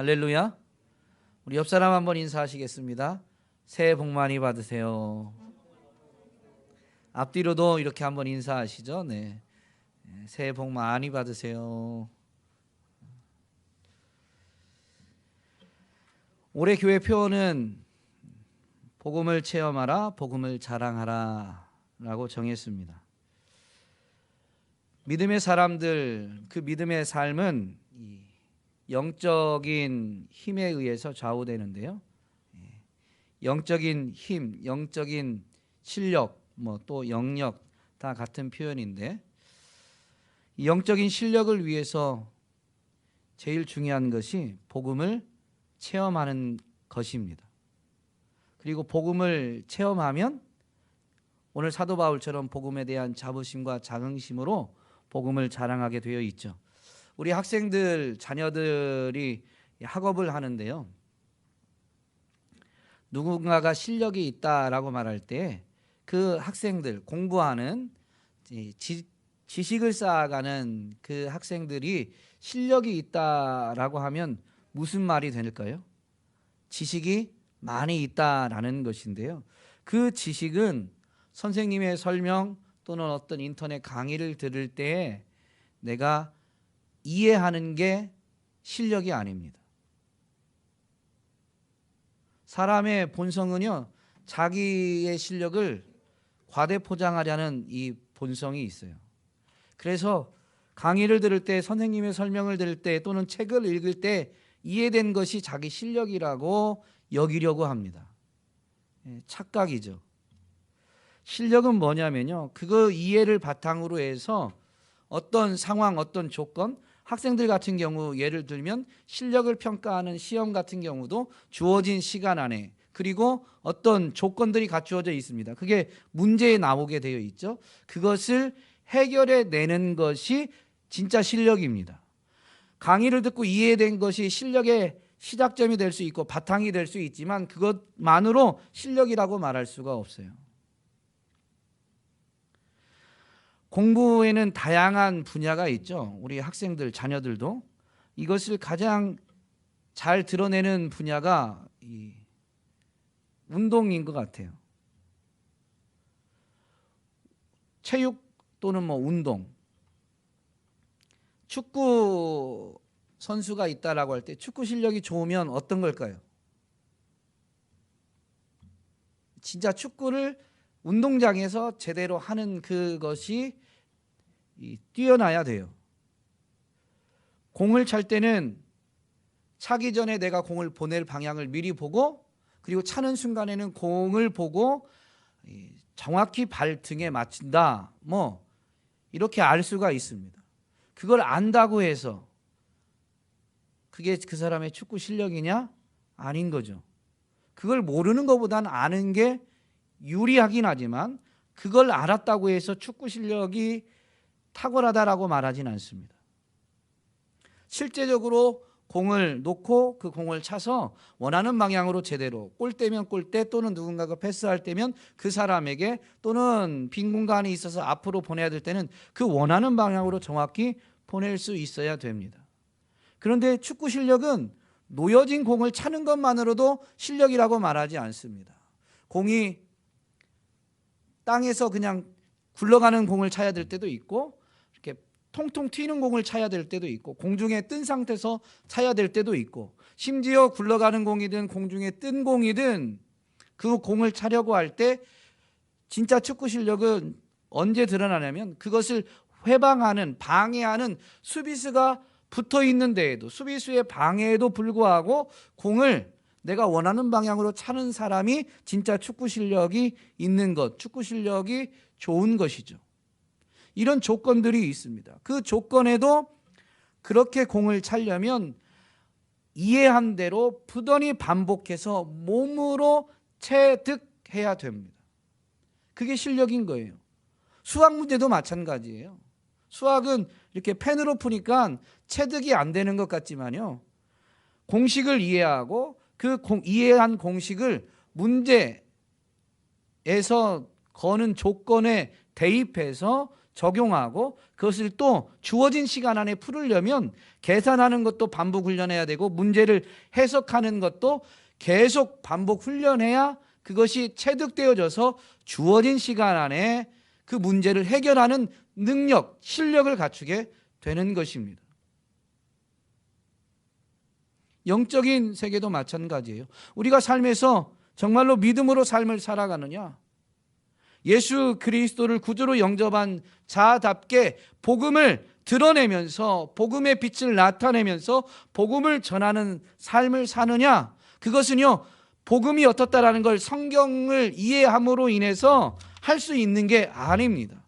할렐루야. 우리 옆 사람 한번 인사하시겠습니다. 새해 복 많이 받으세요. 앞뒤로도 이렇게 한번 인사하시죠. 네. 새해 복 많이 받으세요. 올해 교회 표어는 복음을 체험하라, 복음을 자랑하라 라고 정했습니다. 믿음의 사람들, 그 믿음의 삶은 영적인 힘에 의해서 좌우되는데요. 영적인 힘, 영적인 실력, 또 영역 다 같은 표현인데, 영적인 실력을 위해서 제일 중요한 것이 복음을 체험하는 것입니다. 그리고 복음을 체험하면 오늘 사도 바울처럼 복음에 대한 자부심과 자긍심으로 복음을 자랑하게 되어 있죠. 우리 학생들, 자녀들이 학업을 하는데요, 누군가가 실력이 있다라고 말할 때 그 학생들, 공부하는 지식을 쌓아가는 그 학생들이 실력이 있다라고 하면 무슨 말이 될까요? 지식이 많이 있다라는 것인데요, 그 지식은 선생님의 설명 또는 어떤 인터넷 강의를 들을 때 내가 이해하는 게 실력이 아닙니다. 사람의 본성은요, 자기의 실력을 과대포장하려는 이 본성이 있어요. 그래서 강의를 들을 때, 선생님의 설명을 들을 때 또는 책을 읽을 때 이해된 것이 자기 실력이라고 여기려고 합니다. 착각이죠. 실력은 뭐냐면요, 그거 이해를 바탕으로 해서 어떤 상황, 어떤 조건, 학생들 같은 경우 예를 들면 실력을 평가하는 시험 같은 경우도 주어진 시간 안에, 그리고 어떤 조건들이 갖추어져 있습니다. 그게 문제에 나오게 되어 있죠. 그것을 해결해 내는 것이 진짜 실력입니다. 강의를 듣고 이해된 것이 실력의 시작점이 될 수 있고 바탕이 될 수 있지만 그것만으로 실력이라고 말할 수가 없어요. 공부에는 다양한 분야가 있죠. 우리 학생들, 자녀들도 이것을 가장 잘 드러내는 분야가 이 운동인 것 같아요. 체육 또는 운동. 축구 선수가 있다라고 할 때 축구 실력이 좋으면 어떤 걸까요? 진짜 축구를 운동장에서 제대로 하는 그것이 뛰어나야 돼요. 공을 찰 때는 차기 전에 내가 공을 보낼 방향을 미리 보고, 그리고 차는 순간에는 공을 보고 정확히 발등에 맞춘다, 이렇게 알 수가 있습니다. 그걸 안다고 해서 그게 그 사람의 축구 실력이냐? 아닌 거죠. 그걸 모르는 것보다는 아는 게 유리하긴 하지만 그걸 알았다고 해서 축구 실력이 탁월하다라고 말하진 않습니다. 실제적으로 공을 놓고 그 공을 차서 원하는 방향으로 제대로, 골대면 골대 또는 누군가가 패스할 때면 그 사람에게, 또는 빈 공간이 있어서 앞으로 보내야 될 때는 그 원하는 방향으로 정확히 보낼 수 있어야 됩니다. 그런데 축구 실력은 놓여진 공을 차는 것만으로도 실력이라고 말하지 않습니다. 공이 땅에서 그냥 굴러가는 공을 차야 될 때도 있고, 이렇게 통통 튀는 공을 차야 될 때도 있고, 공중에 뜬 상태에서 차야 될 때도 있고, 심지어 굴러가는 공이든 공중에 뜬 공이든 그 공을 차려고 할 때 진짜 축구 실력은 언제 드러나냐면 그것을 회방하는, 방해하는 수비수가 붙어 있는 데에도, 수비수의 방해에도 불구하고 공을 내가 원하는 방향으로 차는 사람이 진짜 축구 실력이 있는 것, 축구 실력이 좋은 것이죠. 이런 조건들이 있습니다. 그 조건에도 그렇게 공을 차려면 이해한 대로 부단히 반복해서 몸으로 체득해야 됩니다. 그게 실력인 거예요. 수학 문제도 마찬가지예요. 수학은 이렇게 펜으로 푸니까 체득이 안 되는 것 같지만요, 공식을 이해하고 그 이해한 공식을 문제에서 거는 조건에 대입해서 적용하고 그것을 또 주어진 시간 안에 풀으려면 계산하는 것도 반복 훈련해야 되고 문제를 해석하는 것도 계속 반복 훈련해야 그것이 체득되어져서 주어진 시간 안에 그 문제를 해결하는 능력, 실력을 갖추게 되는 것입니다. 영적인 세계도 마찬가지예요. 우리가 삶에서 정말로 믿음으로 삶을 살아가느냐? 예수 그리스도를 구주로 영접한 자답게 복음을 드러내면서 복음의 빛을 나타내면서 복음을 전하는 삶을 사느냐? 그것은요, 복음이 어떻다라는 걸 성경을 이해함으로 인해서 할 수 있는 게 아닙니다.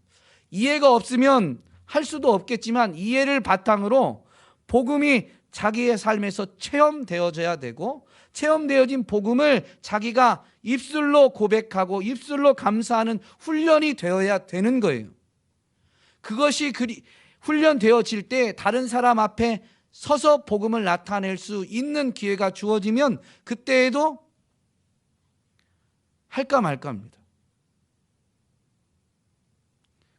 이해가 없으면 할 수도 없겠지만 이해를 바탕으로 복음이 자기의 삶에서 체험되어져야 되고 체험되어진 복음을 자기가 입술로 고백하고 입술로 감사하는 훈련이 되어야 되는 거예요. 그것이 훈련되어질 때 다른 사람 앞에 서서 복음을 나타낼 수 있는 기회가 주어지면 그때에도 할까 말까입니다.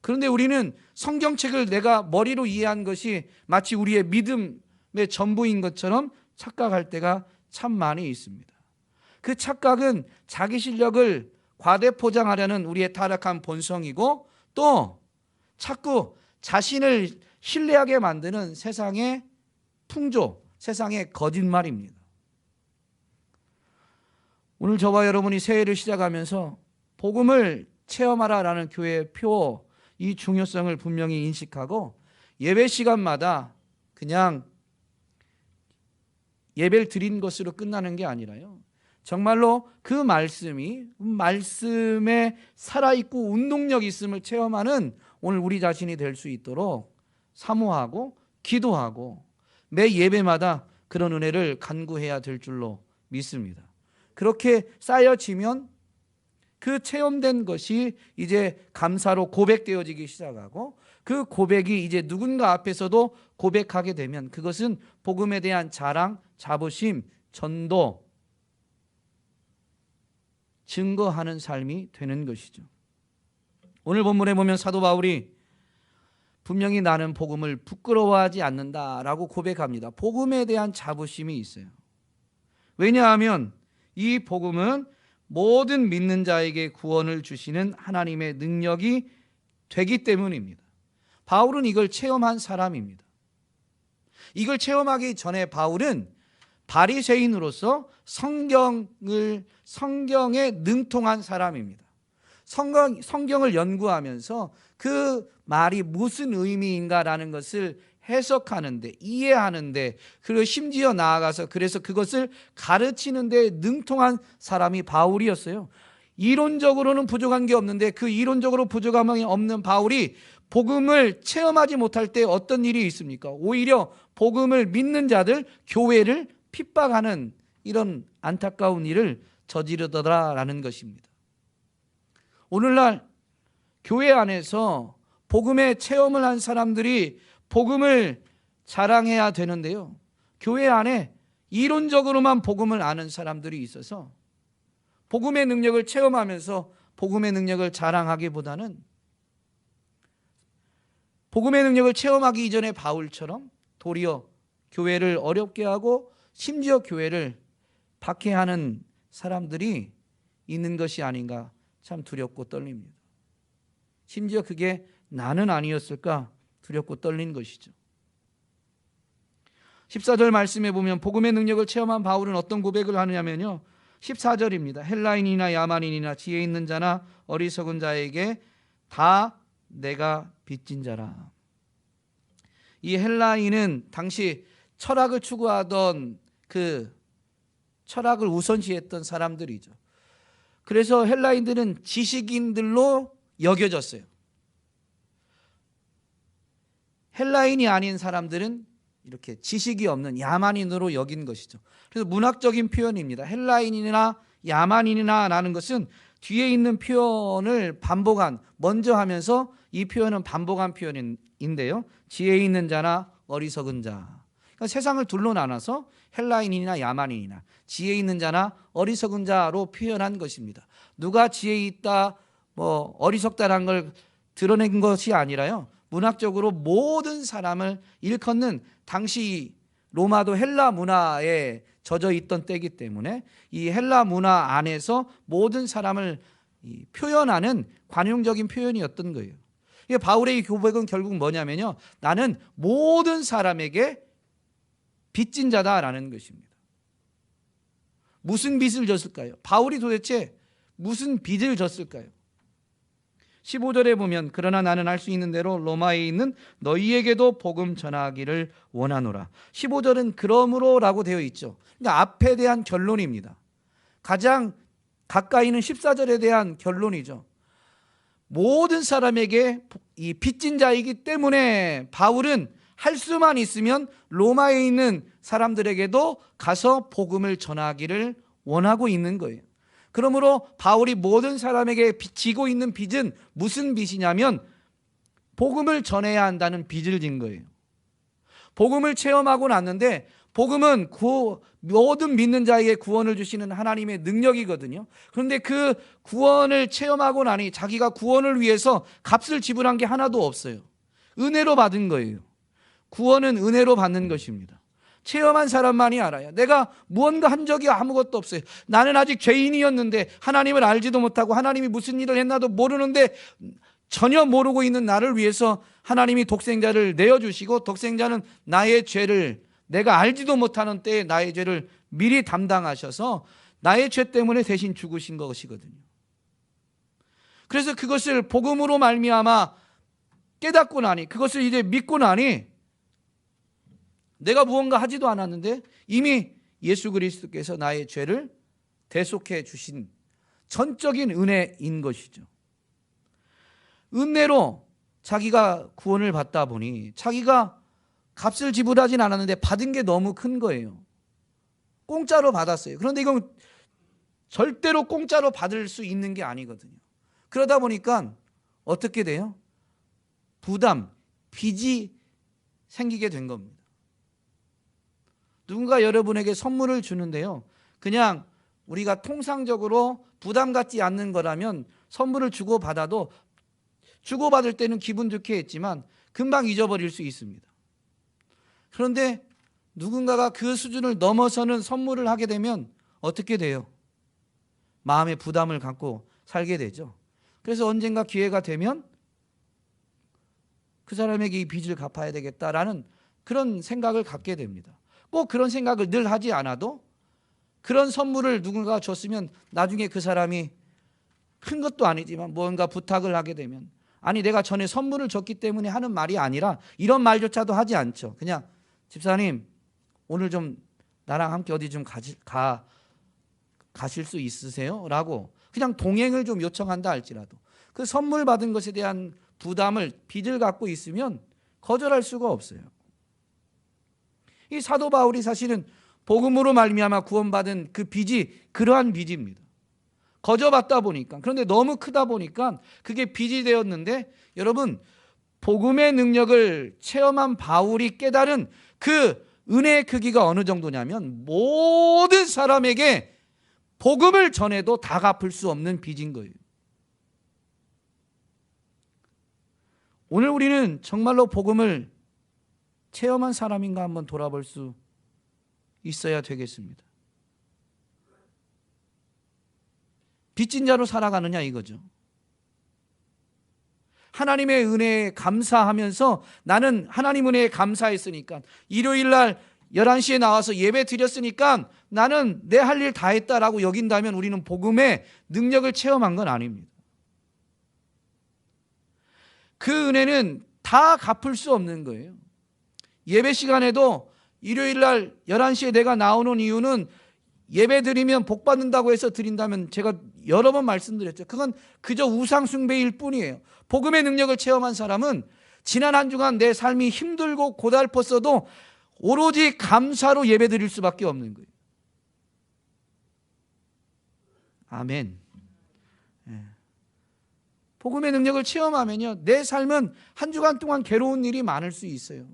그런데 우리는 성경책을 내가 머리로 이해한 것이 마치 우리의 믿음의 전부인 것처럼 착각할 때가 참 많이 있습니다. 그 착각은 자기 실력을 과대포장하려는 우리의 타락한 본성이고 또 자꾸 자신을 신뢰하게 만드는 세상의 풍조, 세상의 거짓말입니다. 오늘 저와 여러분이 새해를 시작하면서 복음을 체험하라라는 교회의 표, 이 중요성을 분명히 인식하고 예배 시간마다 그냥 예배를 드린 것으로 끝나는 게 아니라요, 정말로 그 말씀에 살아있고 운동력 있음을 체험하는 오늘 우리 자신이 될 수 있도록 사모하고 기도하고 매 예배마다 그런 은혜를 간구해야 될 줄로 믿습니다. 그렇게 쌓여지면 그 체험된 것이 이제 감사로 고백되어지기 시작하고 그 고백이 이제 누군가 앞에서도 고백하게 되면 그것은 복음에 대한 자랑, 자부심, 전도, 증거하는 삶이 되는 것이죠. 오늘 본문에 보면 사도 바울이 분명히 나는 복음을 부끄러워하지 않는다라고 고백합니다. 복음에 대한 자부심이 있어요. 왜냐하면 이 복음은 모든 믿는 자에게 구원을 주시는 하나님의 능력이 되기 때문입니다. 바울은 이걸 체험한 사람입니다. 이걸 체험하기 전에 바울은 바리새인으로서 성경에 능통한 사람입니다. 성경을 연구하면서 그 말이 무슨 의미인가라는 것을 해석하는데, 이해하는데, 그리고 심지어 나아가서 그래서 그것을 가르치는 데 능통한 사람이 바울이었어요. 이론적으로는 부족한 게 없는데 그 이론적으로 부족함이 없는 바울이 복음을 체험하지 못할 때 어떤 일이 있습니까? 오히려 복음을 믿는 자들, 교회를 핍박하는 이런 안타까운 일을 저지르더라라는 것입니다. 오늘날 교회 안에서 복음의 체험을 한 사람들이 복음을 자랑해야 되는데요, 교회 안에 이론적으로만 복음을 아는 사람들이 있어서 복음의 능력을 체험하면서 복음의 능력을 자랑하기보다는 복음의 능력을 체험하기 이전에 바울처럼 도리어 교회를 어렵게 하고 심지어 교회를 박해하는 사람들이 있는 것이 아닌가 참 두렵고 떨립니다. 심지어 그게 나는 아니었을까 두렵고 떨린 것이죠. 14절 말씀에 보면 복음의 능력을 체험한 바울은 어떤 고백을 하느냐면요, 14절입니다. 헬라인이나 야만인이나 지혜 있는 자나 어리석은 자에게 다 내가 빚진 자라. 이 헬라인은 당시 철학을 추구하던 그 철학을 우선시했던 사람들이죠. 그래서 헬라인들은 지식인들로 여겨졌어요. 헬라인이 아닌 사람들은 이렇게 지식이 없는 야만인으로 여긴 것이죠. 그래서 문학적인 표현입니다. 헬라인이나 야만인이나 라는 것은 뒤에 있는 표현을 먼저 하면서 이 표현은 반복한 표현인데요, 지혜 있는 자나 어리석은 자. 그러니까 세상을 둘로 나눠서 헬라인이나 야만인이나 지혜 있는 자나 어리석은 자로 표현한 것입니다. 누가 지혜 있다, 어리석다라는 걸 드러낸 것이 아니라요, 문학적으로 모든 사람을 일컫는, 당시 로마도 헬라 문화에 젖어 있던 때이기 때문에 이 헬라 문화 안에서 모든 사람을 표현하는 관용적인 표현이었던 거예요. 바울의 고백은 결국 뭐냐면요, 나는 모든 사람에게 빚진 자다라는 것입니다. 무슨 빚을 졌을까요? 바울이 도대체 무슨 빚을 졌을까요? 15절에 보면 그러나 나는 할 수 있는 대로 로마에 있는 너희에게도 복음 전하기를 원하노라. 15절은 그러므로라고 되어 있죠. 그러니까 앞에 대한 결론입니다. 가장 가까이는 14절에 대한 결론이죠. 모든 사람에게 이 빚진 자이기 때문에 바울은 할 수만 있으면 로마에 있는 사람들에게도 가서 복음을 전하기를 원하고 있는 거예요. 그러므로 바울이 모든 사람에게 지고 있는 빚은 무슨 빚이냐면 복음을 전해야 한다는 빚을 진 거예요. 복음을 체험하고 났는데, 복음은 모든 믿는 자에게 구원을 주시는 하나님의 능력이거든요. 그런데 그 구원을 체험하고 나니 자기가 구원을 위해서 값을 지불한 게 하나도 없어요. 은혜로 받은 거예요. 구원은 은혜로 받는 것입니다. 체험한 사람만이 알아요. 내가 무언가 한 적이 아무것도 없어요. 나는 아직 죄인이었는데, 하나님을 알지도 못하고 하나님이 무슨 일을 했나도 모르는데, 전혀 모르고 있는 나를 위해서 하나님이 독생자를 내어주시고, 독생자는 나의 죄를, 내가 알지도 못하는 때에 나의 죄를 미리 담당하셔서 나의 죄 때문에 대신 죽으신 것이거든요. 그래서 그것을 복음으로 말미암아 깨닫고 나니, 그것을 이제 믿고 나니, 내가 무언가 하지도 않았는데 이미 예수 그리스도께서 나의 죄를 대속해 주신 전적인 은혜인 것이죠. 은혜로 자기가 구원을 받다 보니 자기가 값을 지불하진 않았는데 받은 게 너무 큰 거예요. 공짜로 받았어요. 그런데 이건 절대로 공짜로 받을 수 있는 게 아니거든요. 그러다 보니까 어떻게 돼요? 부담, 빚이 생기게 된 겁니다. 누군가 여러분에게 선물을 주는데요, 그냥 우리가 통상적으로 부담 갖지 않는 거라면 선물을 주고받아도 주고받을 때는 기분 좋게 했지만 금방 잊어버릴 수 있습니다. 그런데 누군가가 그 수준을 넘어서는 선물을 하게 되면 어떻게 돼요? 마음의 부담을 갖고 살게 되죠. 그래서 언젠가 기회가 되면 그 사람에게 이 빚을 갚아야 되겠다라는 그런 생각을 갖게 됩니다. 꼭 그런 생각을 늘 하지 않아도 그런 선물을 누군가가 줬으면 나중에 그 사람이 큰 것도 아니지만 무언가 부탁을 하게 되면, 아니 내가 전에 선물을 줬기 때문에 하는 말이 아니라 이런 말조차도 하지 않죠. 그냥 집사님 오늘 좀 나랑 함께 어디 좀 가실 수 있으세요? 라고 그냥 동행을 좀 요청한다 할지라도 그 선물 받은 것에 대한 부담을, 빚을 갖고 있으면 거절할 수가 없어요. 이 사도 바울이 사실은 복음으로 말미암아 구원받은 그 빚이 그러한 빚입니다. 거저받다 보니까, 그런데 너무 크다 보니까 그게 빚이 되었는데, 여러분 복음의 능력을 체험한 바울이 깨달은 그 은혜의 크기가 어느 정도냐면 모든 사람에게 복음을 전해도 다 갚을 수 없는 빚인 거예요. 오늘 우리는 정말로 복음을 체험한 사람인가 한번 돌아볼 수 있어야 되겠습니다. 빚진 자로 살아가느냐 이거죠. 하나님의 은혜에 감사하면서 나는 하나님 은혜에 감사했으니까, 일요일 날 11시에 나와서 예배 드렸으니까 나는 내 할 일 다 했다라고 여긴다면 우리는 복음의 능력을 체험한 건 아닙니다. 그 은혜는 다 갚을 수 없는 거예요. 예배 시간에도 일요일 날 11시에 내가 나오는 이유는 예배 드리면 복 받는다고 해서 드린다면 제가 여러 번 말씀드렸죠. 그건 그저 우상 숭배일 뿐이에요. 복음의 능력을 체험한 사람은 지난 한 주간 내 삶이 힘들고 고달팠어도 오로지 감사로 예배 드릴 수밖에 없는 거예요. 아멘. 복음의 능력을 체험하면요, 내 삶은 한 주간 동안 괴로운 일이 많을 수 있어요.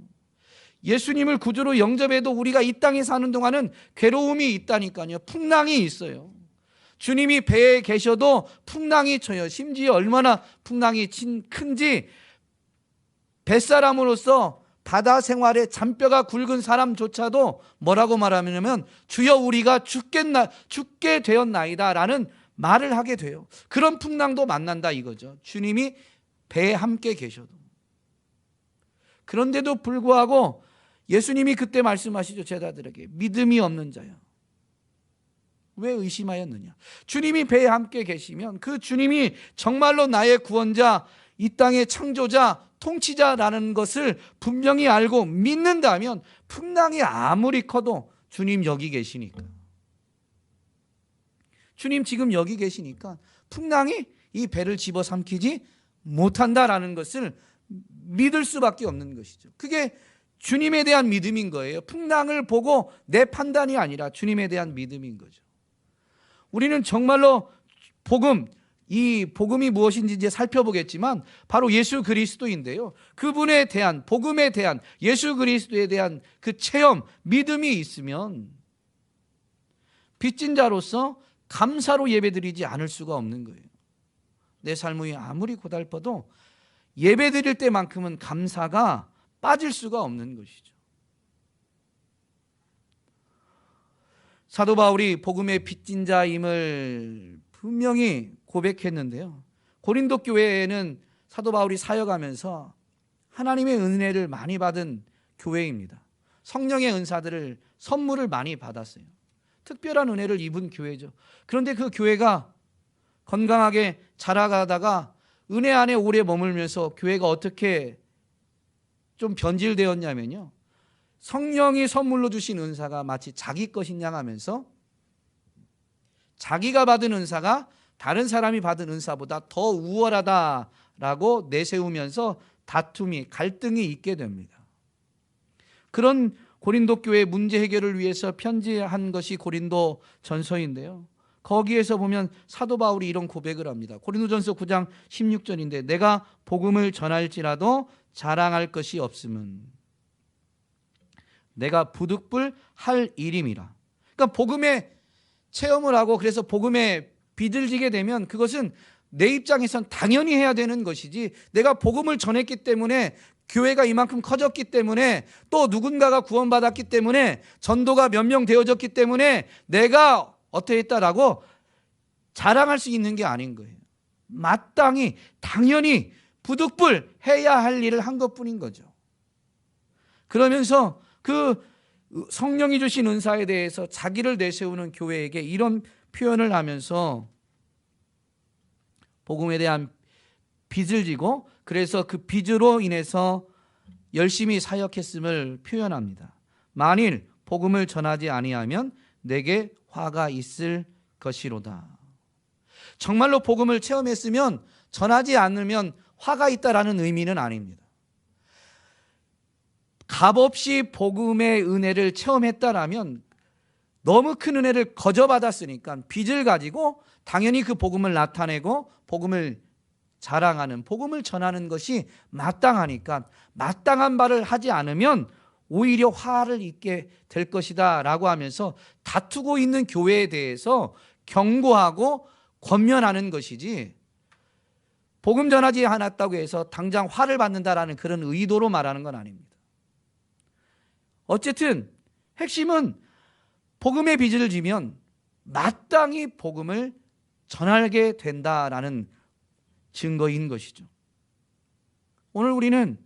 예수님을 구주로 영접해도 우리가 이 땅에 사는 동안은 괴로움이 있다니까요. 풍랑이 있어요. 주님이 배에 계셔도 풍랑이 쳐요. 심지어 얼마나 풍랑이 큰지 뱃사람으로서 바다 생활에 잔뼈가 굵은 사람조차도 뭐라고 말하냐면 주여 우리가 죽게 되었나이다 라는 말을 하게 돼요. 그런 풍랑도 만난다 이거죠. 주님이 배에 함께 계셔도. 그런데도 불구하고 예수님이 그때 말씀하시죠. 제자들에게 믿음이 없는 자야 왜 의심하였느냐. 주님이 배에 함께 계시면 그 주님이 정말로 나의 구원자, 이 땅의 창조자, 통치자라는 것을 분명히 알고 믿는다면 풍랑이 아무리 커도 주님 여기 계시니까, 주님 지금 여기 계시니까 풍랑이 이 배를 집어삼키지 못한다라는 것을 믿을 수밖에 없는 것이죠. 그게 주님에 대한 믿음인 거예요. 풍랑을 보고 내 판단이 아니라 주님에 대한 믿음인 거죠. 우리는 정말로 이 복음이 무엇인지 이제 살펴보겠지만 바로 예수 그리스도인데요. 그분에 대한, 복음에 대한, 예수 그리스도에 대한 그 체험, 믿음이 있으면 빚진 자로서 감사로 예배드리지 않을 수가 없는 거예요. 내 삶이 아무리 고달퍼도 예배드릴 때만큼은 감사가 빠질 수가 없는 것이죠. 사도 바울이 복음의 빚진 자임을 분명히 고백했는데요. 고린도 교회에는 사도 바울이 사역하면서 하나님의 은혜를 많이 받은 교회입니다. 성령의 은사들을, 선물을 많이 받았어요. 특별한 은혜를 입은 교회죠. 그런데 그 교회가 건강하게 자라가다가 은혜 안에 오래 머물면서 교회가 어떻게 좀 변질되었냐면요, 성령이 선물로 주신 은사가 마치 자기 것인 양 하면서 자기가 받은 은사가 다른 사람이 받은 은사보다 더 우월하다라고 내세우면서 다툼이, 갈등이 있게 됩니다. 그런 고린도 교회 문제 해결을 위해서 편지한 것이 고린도 전서인데요. 거기에서 보면 사도 바울이 이런 고백을 합니다. 고린도전서 9장 16절인데 내가 복음을 전할지라도 자랑할 것이 없음은 내가 부득불 할 일임이라. 그러니까 복음의 체험을 하고 그래서 복음에 빚을 지게 되면 그것은 내 입장에선 당연히 해야 되는 것이지, 내가 복음을 전했기 때문에, 교회가 이만큼 커졌기 때문에, 또 누군가가 구원받았기 때문에, 전도가 몇 명 되어졌기 때문에 내가 어떻게 했다라고 자랑할 수 있는 게 아닌 거예요. 마땅히 당연히 부득불 해야 할 일을 한 것뿐인 거죠. 그러면서 그 성령이 주신 은사에 대해서 자기를 내세우는 교회에게 이런 표현을 하면서 복음에 대한 빚을 지고 그래서 그 빚으로 인해서 열심히 사역했음을 표현합니다. 만일 복음을 전하지 아니하면 내게 화가 있을 것이로다. 정말로 복음을 체험했으면 전하지 않으면 화가 있다라는 의미는 아닙니다. 값없이 복음의 은혜를 체험했다라면 너무 큰 은혜를 거저받았으니까 빚을 가지고 당연히 그 복음을 나타내고 복음을 자랑하는, 복음을 전하는 것이 마땅하니까 마땅한 바를 하지 않으면 오히려 화를 입게 될 것이다 라고 하면서 다투고 있는 교회에 대해서 경고하고 권면하는 것이지, 복음 전하지 않았다고 해서 당장 화를 받는다라는 그런 의도로 말하는 건 아닙니다. 어쨌든 핵심은 복음의 빚을 지면 마땅히 복음을 전하게 된다라는 증거인 것이죠. 오늘 우리는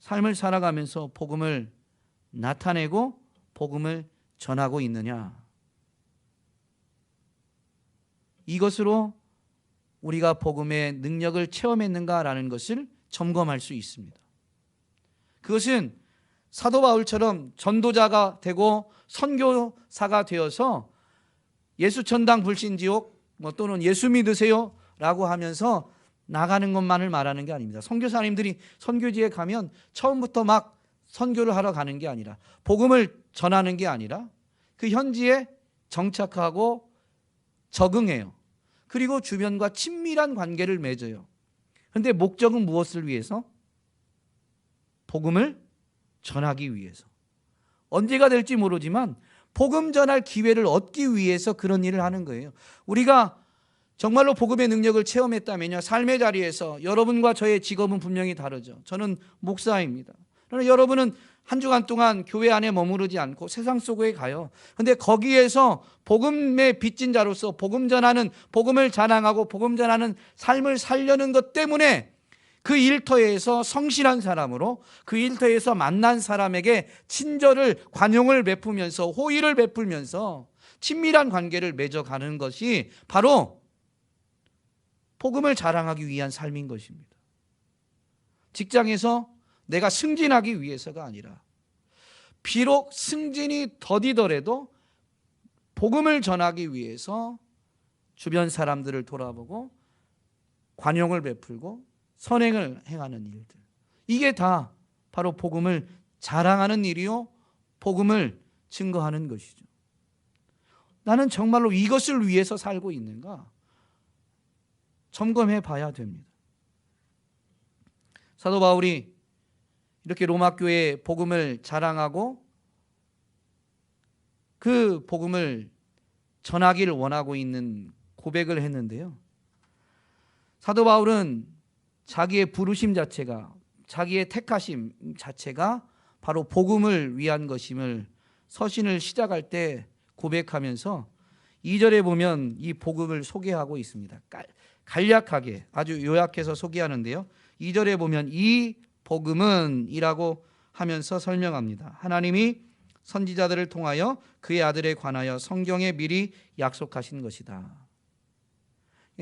삶을 살아가면서 복음을 나타내고 복음을 전하고 있느냐, 이것으로 우리가 복음의 능력을 체험했는가라는 것을 점검할 수 있습니다. 그것은 사도 바울처럼 전도자가 되고 선교사가 되어서 예수 천당 불신지옥 또는 예수 믿으세요 라고 하면서 나가는 것만을 말하는 게 아닙니다. 선교사님들이 선교지에 가면 처음부터 막 선교를 하러 가는 게 아니라, 복음을 전하는 게 아니라 그 현지에 정착하고 적응해요. 그리고 주변과 친밀한 관계를 맺어요. 그런데 목적은 무엇을 위해서? 복음을 전하기 위해서. 언제가 될지 모르지만 복음 전할 기회를 얻기 위해서 그런 일을 하는 거예요. 우리가 정말로 복음의 능력을 체험했다면요, 삶의 자리에서 여러분과 저의 직업은 분명히 다르죠. 저는 목사입니다. 그러나 여러분은 한 주간 동안 교회 안에 머무르지 않고 세상 속에 가요. 그런데 거기에서 복음의 빚진 자로서 복음 전하는, 복음을 자랑하고 복음 전하는 삶을 살려는 것 때문에 그 일터에서 성실한 사람으로, 그 일터에서 만난 사람에게 친절을, 관용을 베푸면서, 호의를 베풀면서 친밀한 관계를 맺어가는 것이 바로 복음을 자랑하기 위한 삶인 것입니다. 직장에서 내가 승진하기 위해서가 아니라, 비록 승진이 더디더라도 복음을 전하기 위해서 주변 사람들을 돌아보고 관용을 베풀고 선행을 행하는 일들, 이게 다 바로 복음을 자랑하는 일이요, 복음을 증거하는 것이죠. 나는 정말로 이것을 위해서 살고 있는가 점검해 봐야 됩니다. 사도 바울이 이렇게 로마 교회에 복음을 자랑하고 그 복음을 전하기를 원하고 있는 고백을 했는데요, 사도 바울은 자기의 부르심 자체가, 자기의 택하심 자체가 바로 복음을 위한 것임을 서신을 시작할 때 고백하면서 2절에 보면 이 복음을 소개하고 있습니다. 간략하게, 아주 요약해서 소개하는데요, 2절에 보면 이 복음은 이라고 하면서 설명합니다. 하나님이 선지자들을 통하여 그의 아들에 관하여 성경에 미리 약속하신 것이다.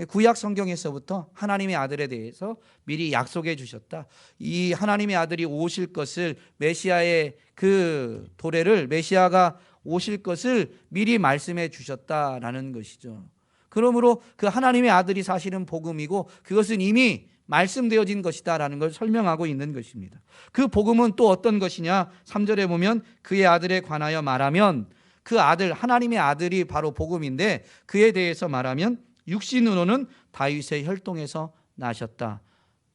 구약 성경에서부터 하나님의 아들에 대해서 미리 약속해 주셨다. 이 하나님의 아들이 오실 것을, 메시아의 그 도래를, 메시아가 오실 것을 미리 말씀해 주셨다라는 것이죠. 그러므로 그 하나님의 아들이 사실은 복음이고 그것은 이미 말씀되어진 것이다라는 걸 설명하고 있는 것입니다. 그 복음은 또 어떤 것이냐? 3절에 보면 그의 아들에 관하여 말하면, 그 아들, 하나님의 아들이 바로 복음인데 그에 대해서 말하면 육신으로는 다윗의 혈통에서 나셨다.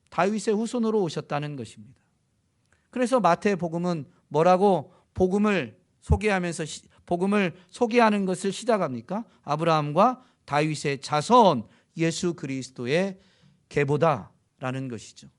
다윗의 후손으로 오셨다는 것입니다. 그래서 마태복음은 뭐라고 복음을 소개하면서 복음을 소개하는 것을 시작합니까? 아브라함과 다윗의 자손 예수 그리스도의 계보다라는 것이죠.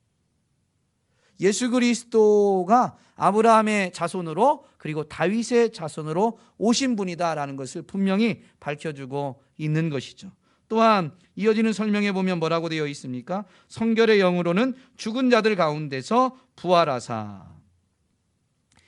예수 그리스도가 아브라함의 자손으로 그리고 다윗의 자손으로 오신 분이다라는 것을 분명히 밝혀주고 있는 것이죠. 또한 이어지는 설명에 보면 뭐라고 되어 있습니까? 성결의 영으로는 죽은 자들 가운데서 부활하사,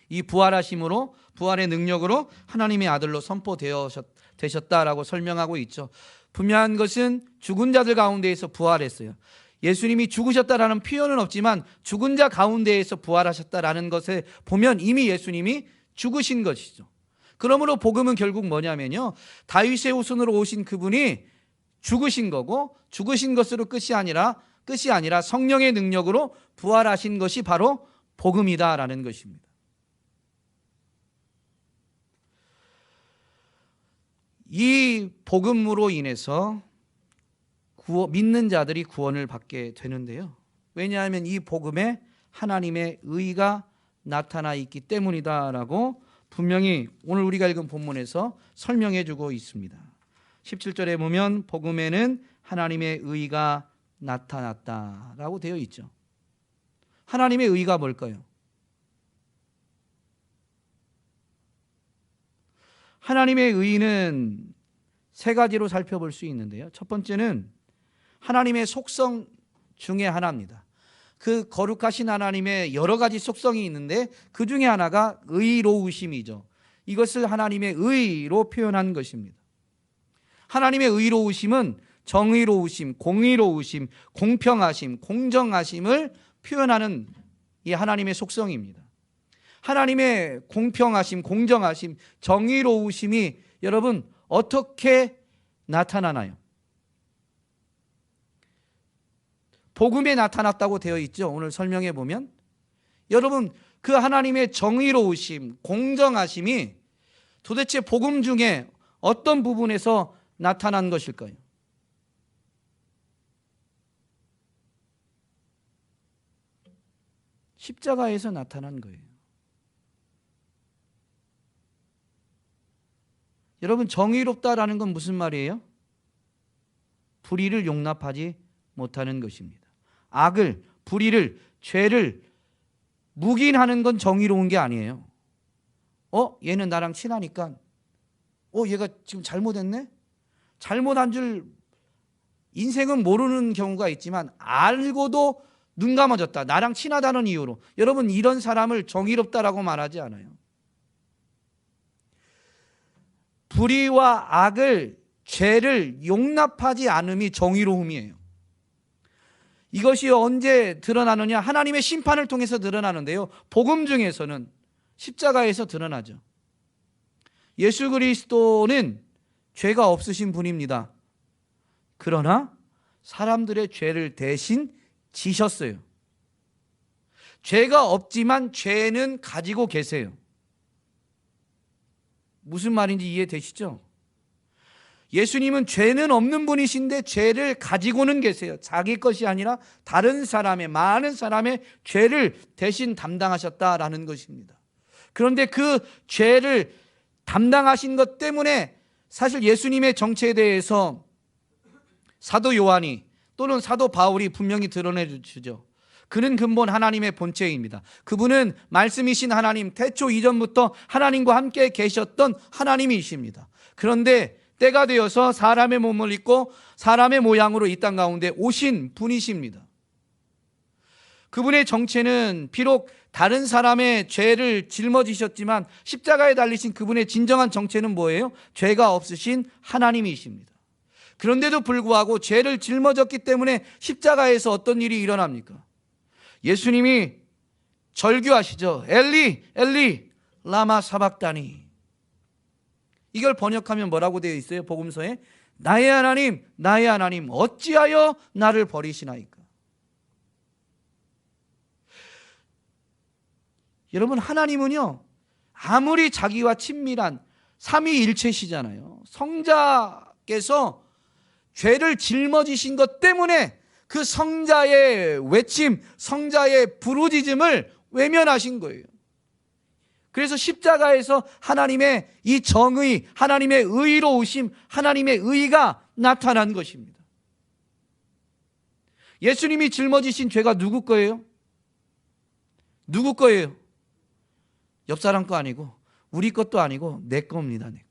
이 부활하심으로, 부활의 능력으로 하나님의 아들로 선포되셨다라고 설명하고 있죠. 분명한 것은 죽은 자들 가운데에서 부활했어요. 예수님이 죽으셨다라는 표현은 없지만 죽은 자 가운데에서 부활하셨다라는 것에 보면 이미 예수님이 죽으신 것이죠. 그러므로 복음은 결국 뭐냐면요, 다윗의 후손으로 오신 그분이 죽으신 거고, 죽으신 것으로 끝이 아니라 성령의 능력으로 부활하신 것이 바로 복음이다라는 것입니다. 이 복음으로 인해서 믿는 자들이 구원을 받게 되는데요, 왜냐하면 이 복음에 하나님의 의가 나타나 있기 때문이다라고 분명히 오늘 우리가 읽은 본문에서 설명해 주고 있습니다. 17절에 보면 복음에는 하나님의 의가 나타났다라고 되어 있죠. 하나님의 의가 뭘까요? 하나님의 의는 세 가지로 살펴볼 수 있는데요, 첫 번째는 하나님의 속성 중에 하나입니다. 그 거룩하신 하나님의 여러 가지 속성이 있는데 그 중에 하나가 의로우심이죠. 이것을 하나님의 의로 표현한 것입니다. 하나님의 의로우심은 정의로우심, 공의로우심, 공평하심, 공정하심을 표현하는 이 하나님의 속성입니다. 하나님의 공평하심, 공정하심, 정의로우심이 여러분 어떻게 나타나나요? 복음에 나타났다고 되어 있죠. 오늘 설명해 보면 여러분, 그 하나님의 정의로우심, 공정하심이 도대체 복음 중에 어떤 부분에서 나타난 것일까요? 십자가에서 나타난 거예요. 여러분, 정의롭다라는 건 무슨 말이에요? 불의를 용납하지 못하는 것입니다. 악을, 불의를, 죄를 묵인하는 건 정의로운 게 아니에요. 얘는 나랑 친하니까 얘가 지금 잘못했네? 잘못한 줄 인생은 모르는 경우가 있지만 알고도 눈 감아줬다. 나랑 친하다는 이유로. 여러분, 이런 사람을 정의롭다라고 말하지 않아요. 불의와 악을, 죄를 용납하지 않음이 정의로움이에요. 이것이 언제 드러나느냐? 하나님의 심판을 통해서 드러나는데요, 복음 중에서는 십자가에서 드러나죠. 예수 그리스도는 죄가 없으신 분입니다. 그러나 사람들의 죄를 대신 지셨어요. 죄가 없지만 죄는 가지고 계세요. 무슨 말인지 이해되시죠? 예수님은 죄는 없는 분이신데 죄를 가지고는 계세요. 자기 것이 아니라 다른 사람의, 많은 사람의 죄를 대신 담당하셨다라는 것입니다. 그런데 그 죄를 담당하신 것 때문에 사실 예수님의 정체에 대해서 사도 요한이 또는 사도 바울이 분명히 드러내 주죠. 그는 근본 하나님의 본체입니다. 그분은 말씀이신 하나님, 태초 이전부터 하나님과 함께 계셨던 하나님이십니다. 그런데 때가 되어서 사람의 몸을 입고 사람의 모양으로 이 땅 가운데 오신 분이십니다. 그분의 정체는 비록 다른 사람의 죄를 짊어지셨지만 십자가에 달리신 그분의 진정한 정체는 뭐예요? 죄가 없으신 하나님이십니다. 그런데도 불구하고 죄를 짊어졌기 때문에 십자가에서 어떤 일이 일어납니까? 예수님이 절규하시죠. 엘리 엘리 라마 사박다니. 이걸 번역하면 뭐라고 되어 있어요? 복음서에 나의 하나님 어찌하여 나를 버리시나이까. 여러분, 하나님은요 아무리 자기와 친밀한 삼위일체시잖아요. 성자께서 죄를 짊어지신 것 때문에 그 성자의 외침, 성자의 부르짖음을 외면하신 거예요. 그래서 십자가에서 하나님의 이 정의, 하나님의 의로우심, 하나님의 의가 나타난 것입니다. 예수님이 짊어지신 죄가 누구 거예요? 누구 거예요? 옆 사람 거 아니고 우리 것도 아니고 내 겁니다. 내 거.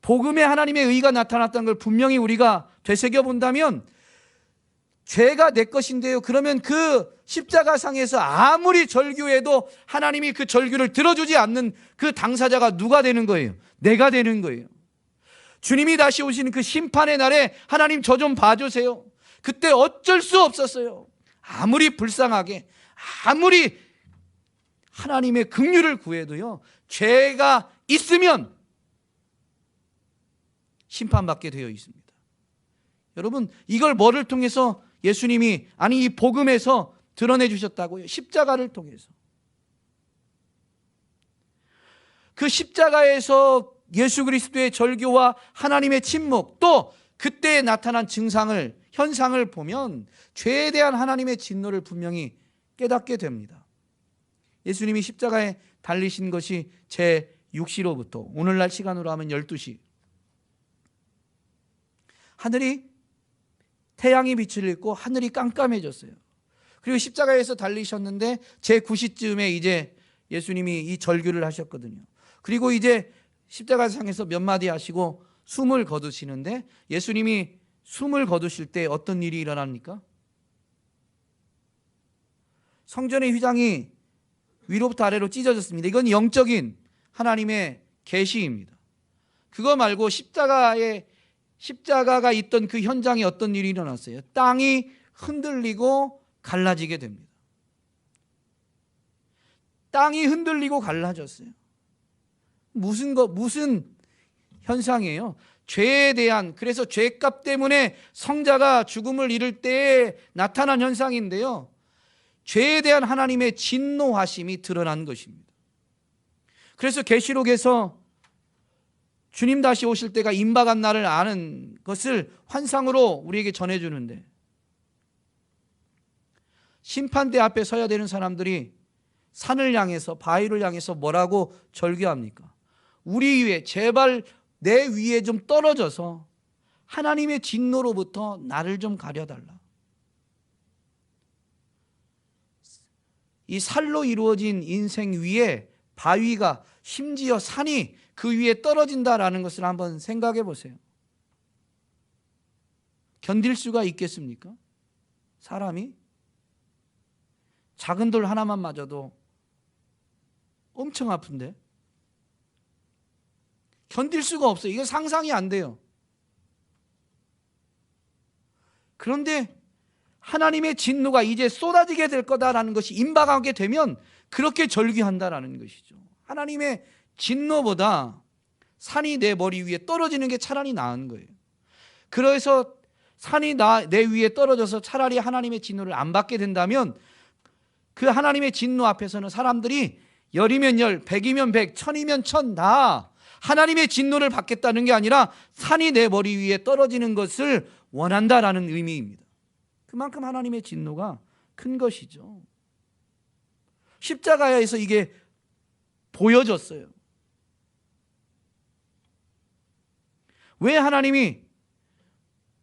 복음에 하나님의 의가 나타났다는 걸 분명히 우리가 되새겨본다면 죄가 내 것인데요, 그러면 그 십자가상에서 아무리 절규해도 하나님이 그 절규를 들어주지 않는 그 당사자가 누가 되는 거예요? 내가 되는 거예요. 주님이 다시 오시는 그 심판의 날에 하나님 저 좀 봐주세요. 그때 어쩔 수 없었어요. 아무리 불쌍하게, 아무리 하나님의 긍휼을 구해도요, 죄가 있으면 심판받게 되어 있습니다. 여러분, 이걸 뭐를 통해서 예수님이, 아니 이 복음에서 드러내 주셨다고요? 십자가를 통해서. 그 십자가에서 예수 그리스도의 절규와 하나님의 침묵, 또 그때 나타난 증상을, 현상을 보면 죄에 대한 하나님의 진노를 분명히 깨닫게 됩니다. 예수님이 십자가에 달리신 것이 제6시로부터 오늘날 시간으로 하면 12시, 하늘이 태양이 빛을 잃고 하늘이 깜깜해졌어요. 그리고 십자가에서 달리셨는데 제9시쯤에 이제 예수님이 이 절규를 하셨거든요. 그리고 이제 십자가상에서 몇 마디 하시고 숨을 거두시는데, 예수님이 숨을 거두실 때 어떤 일이 일어납니까? 성전의 휘장이 위로부터 아래로 찢어졌습니다. 이건 영적인 하나님의 계시입니다. 그거 말고 십자가가 있던 그 현장에 어떤 일이 일어났어요? 땅이 흔들리고 갈라지게 됩니다. 땅이 흔들리고 갈라졌어요. 무슨 현상이에요? 죄에 대한, 그래서 죄값 때문에 성자가 죽음을 이를 때에 나타난 현상인데요, 죄에 대한 하나님의 진노하심이 드러난 것입니다. 그래서 계시록에서 주님 다시 오실 때가 임박한 날을 아는 것을 환상으로 우리에게 전해주는데, 심판대 앞에 서야 되는 사람들이 산을 향해서, 바위를 향해서 뭐라고 절규합니까? 우리 위에, 제발 내 위에 좀 떨어져서 하나님의 진노로부터 나를 좀 가려달라. 이 살로 이루어진 인생 위에 바위가, 심지어 산이 그 위에 떨어진다라는 것을 한번 생각해 보세요. 견딜 수가 있겠습니까? 사람이 작은 돌 하나만 맞아도 엄청 아픈데 견딜 수가 없어요. 이거 상상이 안 돼요. 그런데 하나님의 진노가 이제 쏟아지게 될 거다라는 것이 임박하게 되면 그렇게 절규한다라는 것이죠. 하나님의 진노보다 산이 내 머리 위에 떨어지는 게 차라리 나은 거예요. 그래서 산이 내 위에 떨어져서 차라리 하나님의 진노를 안 받게 된다면 그 하나님의 진노 앞에서는 사람들이 열이면 열, 백이면 백, 천이면 천 다 하나님의 진노를 받겠다는 게 아니라 산이 내 머리 위에 떨어지는 것을 원한다라는 의미입니다. 그만큼 하나님의 진노가 큰 것이죠. 십자가에서 이게 보여졌어요. 왜 하나님이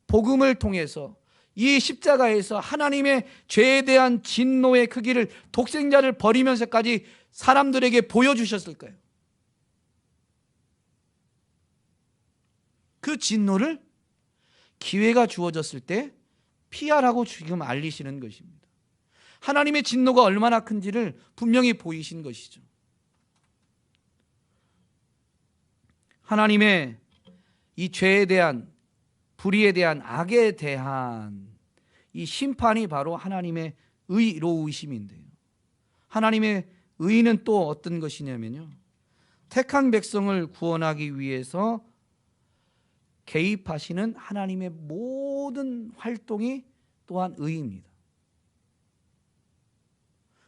복음을 통해서 이 십자가에서 하나님의 죄에 대한 진노의 크기를 독생자를 버리면서까지 사람들에게 보여주셨을까요? 그 진노를 기회가 주어졌을 때 피하라고 지금 알리시는 것입니다. 하나님의 진노가 얼마나 큰지를 분명히 보이신 것이죠. 하나님의 이 죄에 대한, 불의에 대한, 악에 대한 이 심판이 바로 하나님의 의로우심인데요. 하나님의 의는 또 어떤 것이냐면요, 택한 백성을 구원하기 위해서 개입하시는 하나님의 모든 활동이 또한 의입니다.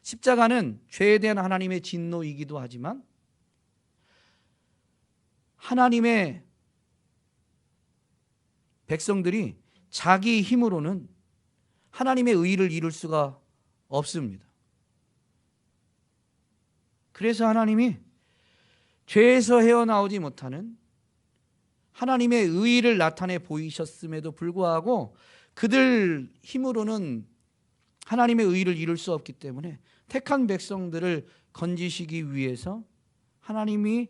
십자가는 죄에 대한 하나님의 진노이기도 하지만 하나님의 백성들이 자기 힘으로는 하나님의 의를 이룰 수가 없습니다. 그래서 하나님이 죄에서 헤어나오지 못하는 하나님의 의를 나타내 보이셨음에도 불구하고 그들 힘으로는 하나님의 의를 이룰 수 없기 때문에 택한 백성들을 건지시기 위해서 하나님이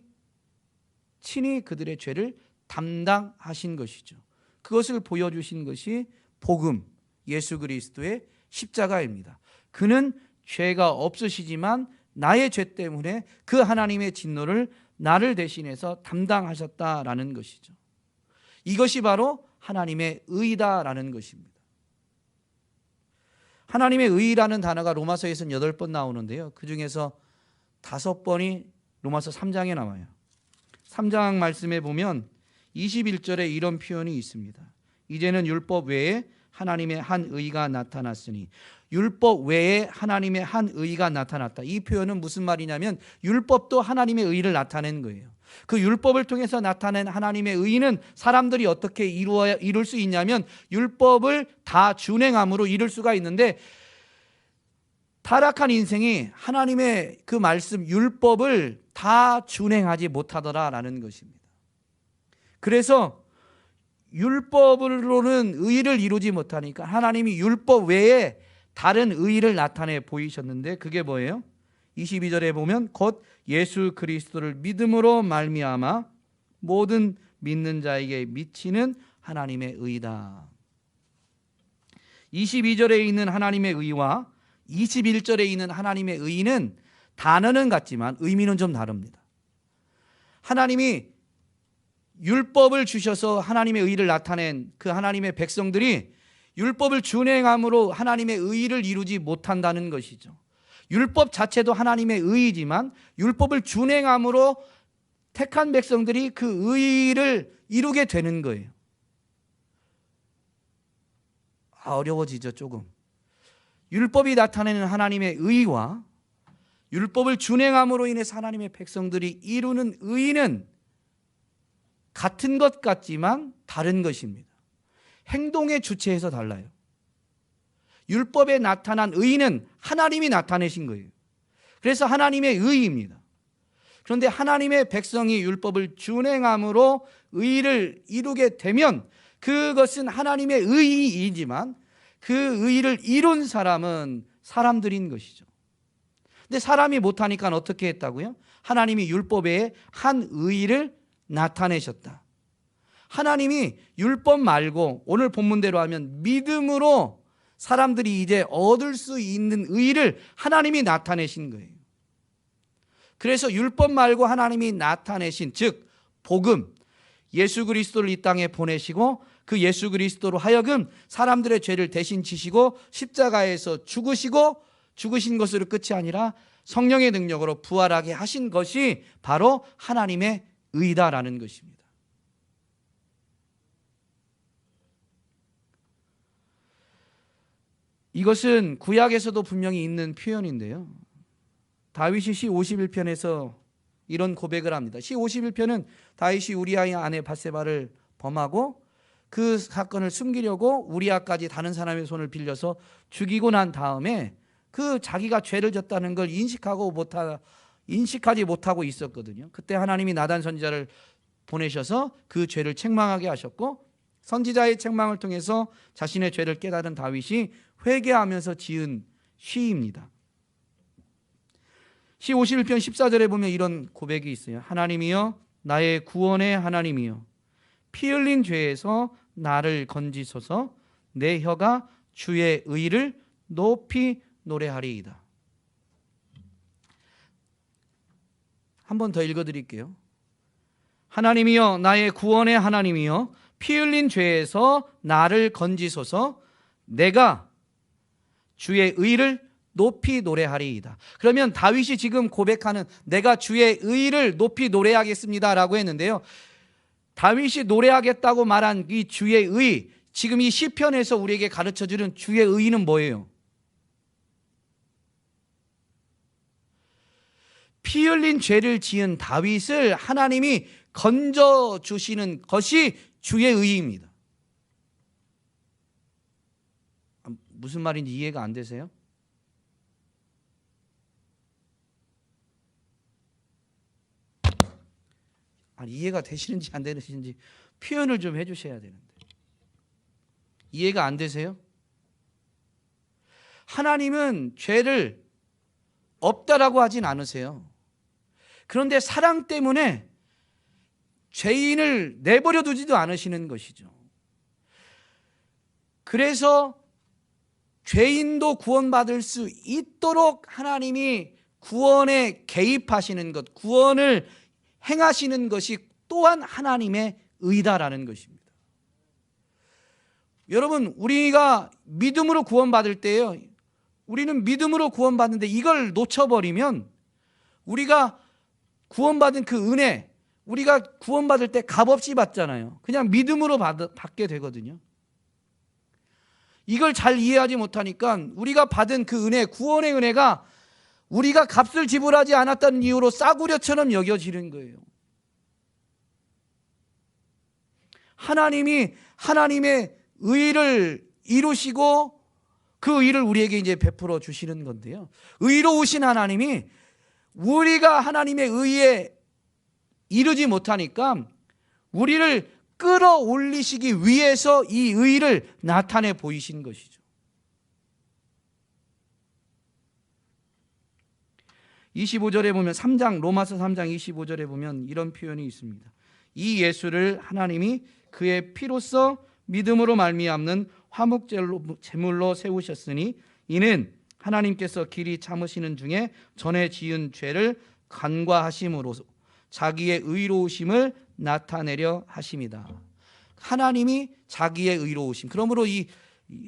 친히 그들의 죄를 담당하신 것이죠. 그것을 보여주신 것이 복음, 예수 그리스도의 십자가입니다. 그는 죄가 없으시지만 나의 죄 때문에 그 하나님의 진노를 나를 대신해서 담당하셨다라는 것이죠. 이것이 바로 하나님의 의다라는 것입니다. 하나님의 의라는 단어가 로마서에서는 8번 나오는데요, 그 중에서 5번이 로마서 3장에 나와요. 3장 말씀에 보면 21절에 이런 표현이 있습니다. 이제는 율법 외에 하나님의 한 의가 나타났으니, 율법 외에 하나님의 한 의가 나타났다. 이 표현은 무슨 말이냐면 율법도 하나님의 의를 나타낸 거예요. 그 율법을 통해서 나타낸 하나님의 의는 사람들이 어떻게 이룰 수 있냐면 율법을 다 준행함으로 이룰 수가 있는데, 타락한 인생이 하나님의 그 말씀 율법을 다 준행하지 못하더라라는 것입니다. 그래서 율법으로는 의를 이루지 못하니까 하나님이 율법 외에 다른 의를 나타내 보이셨는데, 그게 뭐예요? 22절에 보면 곧 예수 그리스도를 믿음으로 말미암아 모든 믿는 자에게 미치는 하나님의 의다. 22절에 있는 하나님의 의와 21절에 있는 하나님의 의는 단어는 같지만 의미는 좀 다릅니다. 하나님이 율법을 주셔서 하나님의 의를 나타낸 그 하나님의 백성들이 율법을 준행함으로 하나님의 의를 이루지 못한다는 것이죠. 율법 자체도 하나님의 의이지만 율법을 준행함으로 택한 백성들이 그 의를 이루게 되는 거예요. 어려워지죠, 조금. 율법이 나타내는 하나님의 의와 율법을 준행함으로 인해서 하나님의 백성들이 이루는 의는 같은 것 같지만 다른 것입니다. 행동의 주체에서 달라요. 율법에 나타난 의는 하나님이 나타내신 거예요. 그래서 하나님의 의입니다. 그런데 하나님의 백성이 율법을 준행함으로 의를 이루게 되면 그것은 하나님의 의이지만 그 의를 이룬 사람은 사람들인 것이죠. 근데 사람이 못하니까 어떻게 했다고요? 하나님이 율법에 한 의를 나타내셨다. 하나님이 율법 말고 오늘 본문대로 하면 믿음으로 사람들이 이제 얻을 수 있는 의를 하나님이 나타내신 거예요. 그래서 율법 말고 하나님이 나타내신, 즉 복음, 예수 그리스도를 이 땅에 보내시고 그 예수 그리스도로 하여금 사람들의 죄를 대신 지시고 십자가에서 죽으신 것으로 끝이 아니라 성령의 능력으로 부활하게 하신 것이 바로 하나님의 의다라는 것입니다. 이것은 구약에서도 분명히 있는 표현인데요, 다윗이 시 51편에서 이런 고백을 합니다. 시 51편은 다윗이 우리아의 아내 밧세바를 범하고 그 사건을 숨기려고 우리아까지 다른 사람의 손을 빌려서 죽이고 난 다음에 그 자기가 죄를 졌다는 걸 인식하지 못하고 있었거든요. 그때 하나님이 나단 선지자를 보내셔서 그 죄를 책망하게 하셨고, 선지자의 책망을 통해서 자신의 죄를 깨달은 다윗이 회개하면서 지은 시입니다. 시 51편 14절에 보면 이런 고백이 있어요. 하나님이여, 나의 구원의 하나님이여, 피 흘린 죄에서 나를 건지소서. 내 혀가 주의 의를 높이 노래하리이다. 한 번 더 읽어드릴게요. 하나님이여, 나의 구원의 하나님이여, 피 흘린 죄에서 나를 건지소서. 내가 주의 의를 높이 노래하리이다. 그러면 다윗이 지금 고백하는 내가 주의 의를 높이 노래하겠습니다 라고 했는데요, 다윗이 노래하겠다고 말한 이 주의 의, 지금 이 시편에서 우리에게 가르쳐주는 주의 의는 뭐예요? 피 흘린 죄를 지은 다윗을 하나님이 건져주시는 것이 주의 의입니다. 무슨 말인지 이해가 안 되세요? 이해가 되시는지 안 되시는지 표현을 좀 해주셔야 되는데, 이해가 안 되세요? 하나님은 죄를 없다라고 하진 않으세요. 그런데 사랑 때문에 죄인을 내버려 두지도 않으시는 것이죠. 그래서 죄인도 구원받을 수 있도록 하나님이 구원에 개입하시는 것, 구원을 행하시는 것이 또한 하나님의 의다라는 것입니다. 여러분, 우리가 믿음으로 구원받을 때요, 우리는 믿음으로 구원받는데 이걸 놓쳐버리면 우리가 구원받은 그 은혜, 우리가 구원받을 때 값없이 받잖아요. 그냥 믿음으로 받게 되거든요. 이걸 잘 이해하지 못하니까 우리가 받은 그 은혜, 구원의 은혜가 우리가 값을 지불하지 않았다는 이유로 싸구려처럼 여겨지는 거예요. 하나님이 하나님의 의를 이루시고 그 의를 우리에게 이제 베풀어 주시는 건데요, 의로우신 하나님이 우리가 하나님의 의에 이르지 못하니까 우리를 끌어올리시기 위해서 이 의를 나타내 보이신 것이죠. 25절에 보면 로마서 3장 25절에 보면 이런 표현이 있습니다. 이 예수를 하나님이 그의 피로써 믿음으로 말미암는 화목제물로 세우셨으니 이는 하나님께서 길이 참으시는 중에 전에 지은 죄를 간과하심으로 자기의 의로우심을 나타내려 하심이다. 하나님이 자기의 의로우심, 그러므로 이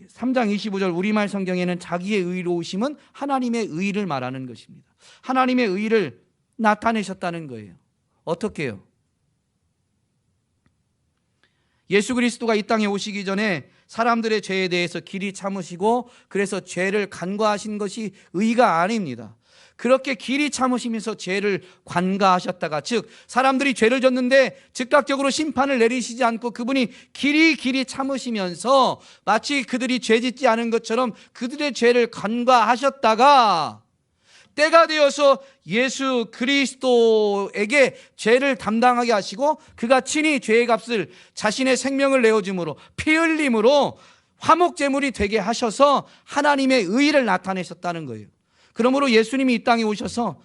3장 25절 우리말 성경에는 자기의 의로우심은 하나님의 의를 말하는 것입니다. 하나님의 의를 나타내셨다는 거예요. 어떻게 해요? 예수 그리스도가 이 땅에 오시기 전에 사람들의 죄에 대해서 길이 참으시고 그래서 죄를 간과하신 것이 의가 아닙니다. 그렇게 길이 참으시면서 죄를 관가하셨다가, 즉 사람들이 죄를 졌는데 즉각적으로 심판을 내리시지 않고 그분이 길이 참으시면서 마치 그들이 죄 짓지 않은 것처럼 그들의 죄를 간과하셨다가 때가 되어서 예수 그리스도에게 죄를 담당하게 하시고 그가 친히 죄의 값을 자신의 생명을 내어줌으로 피 흘림으로 화목제물이 되게 하셔서 하나님의 의의를 나타내셨다는 거예요. 그러므로 예수님이 이 땅에 오셔서